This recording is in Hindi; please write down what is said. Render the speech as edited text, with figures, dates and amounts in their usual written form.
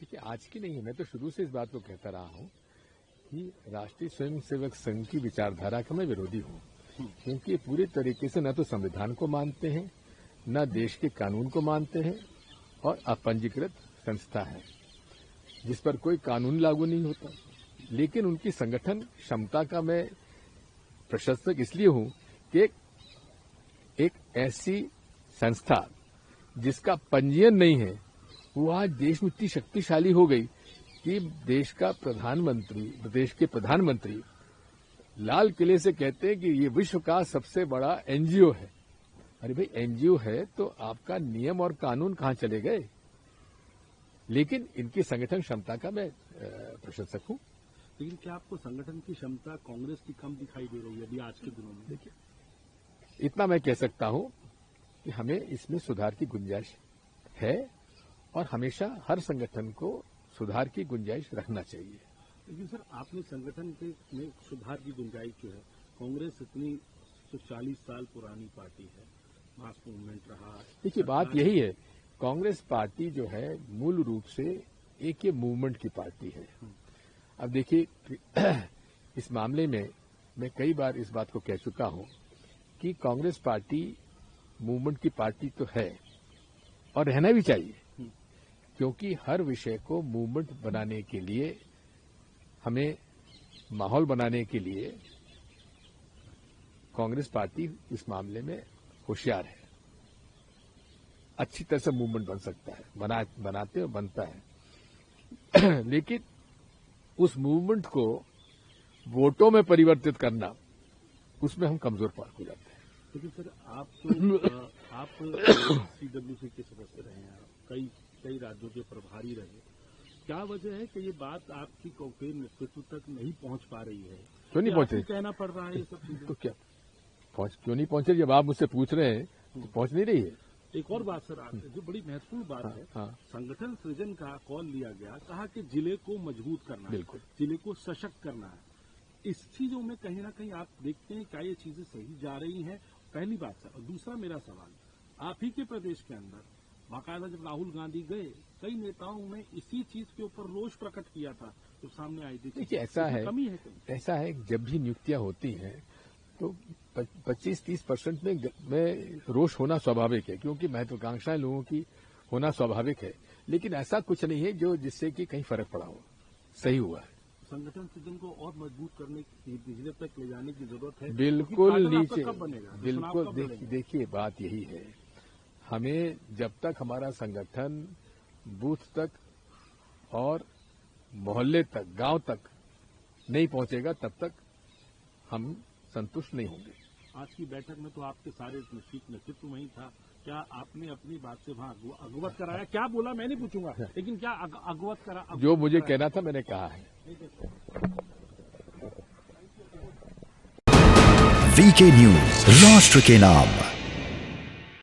देखिए, आज की नहीं है, मैं तो शुरू से इस बात को कहता रहा हूं कि राष्ट्रीय स्वयंसेवक संघ की विचारधारा का मैं विरोधी हूं, क्योंकि ये पूरी तरीके से न तो संविधान को मानते हैं, न देश के कानून को मानते हैं और अपंजीकृत संस्था है जिस पर कोई कानून लागू नहीं होता। लेकिन उनकी संगठन क्षमता का मैं प्रशंसक इसलिए हूं कि एक ऐसी संस्था जिसका पंजीयन नहीं है वो आज देश में इतनी शक्तिशाली हो गई कि देश के प्रधानमंत्री लाल किले से कहते हैं कि ये विश्व का सबसे बड़ा एनजीओ है। अरे भाई, एनजीओ है तो आपका नियम और कानून कहां चले गए? लेकिन इनकी संगठन क्षमता का मैं प्रशंसक हूं। लेकिन क्या आपको संगठन की क्षमता कांग्रेस की कम दिखाई दे रही है अभी आज के दिनों में? देखिए, इतना मैं कह सकता हूं कि हमें इसमें सुधार की गुंजाइश है और हमेशा हर संगठन को सुधार की गुंजाइश रखना चाहिए। लेकिन सर, आपने संगठन में सुधार की गुंजाइश जो है, कांग्रेस इतनी तो 40 साल पुरानी पार्टी है, मास मूवमेंट रहा। देखिए, बात यही है, कांग्रेस पार्टी जो है मूल रूप से एक ये मूवमेंट की पार्टी है। अब देखिए, इस मामले में मैं कई बार इस बात को कह चुका हूं कि कांग्रेस पार्टी मूवमेंट की पार्टी तो है और रहना भी चाहिए, क्योंकि हर विषय को मूवमेंट बनाने के लिए, हमें माहौल बनाने के लिए कांग्रेस पार्टी इस मामले में होशियार है। अच्छी तरह से मूवमेंट बन सकता है, बनाते और बनता है। लेकिन उस मूवमेंट को वोटों में परिवर्तित करना, उसमें हम कमजोर पार्क हो जाते हैं। लेकिन सर, आप सीडब्ल्यूसी के सदस्य रहे हैं, कई राज्यों के प्रभारी रहे, क्या वजह है कि ये बात आपकी कांग्रेस नेतृत्व तक नहीं पहुंच पा रही है? क्यों नहीं पहुंचे? कहना पड़ रहा है ये सब चीजें। तो क्या क्यों नहीं पहुंचे? जब आप मुझसे पूछ रहे हैं तो पहुंच नहीं रही है। एक और बात सर, जो बड़ी महत्वपूर्ण बात है, संगठन सृजन का कॉल लिया गया, कहा कि जिले को मजबूत करना है, बिल्कुल, जिले को सशक्त करना है। इस चीजों में कहीं ना कहीं आप देखते हैं क्या ये चीजें सही जा रही हैं? पहली बात सर। और दूसरा मेरा सवाल, आप ही के प्रदेश के अंदर बाकायदा जब राहुल गांधी गए, कई नेताओं ने इसी चीज के ऊपर रोष प्रकट किया था, तो सामने आई। देखिए, ऐसा है, कमी है, ऐसा है, जब भी नियुक्तियां होती हैं तो 25-30% में रोष होना स्वाभाविक है, क्योंकि महत्वाकांक्षाएं लोगों की होना स्वाभाविक है। लेकिन ऐसा कुछ नहीं है जिससे कि कहीं फर्क पड़ा हो। सही हुआ है। संगठन सृजन को और मजबूत करने की, निचले तक ले जाने की जरूरत है। बिल्कुल नीचे, कब बनेगा? बिल्कुल। देखिए, बात यही है, हमें जब तक हमारा संगठन बूथ तक और मोहल्ले तक, गांव तक नहीं पहुंचेगा, तब तक हम संतुष्ट नहीं होंगे। आज की बैठक में तो आपके सारे नेतृत्व में ही था। क्या आपने अपनी बात से वहां अवगत कराया? क्या बोला मैं नहीं पूछूंगा, लेकिन क्या अवगत करा? जो मुझे कहना था मैंने कहा है। वीके न्यूज, राष्ट्र के नाम।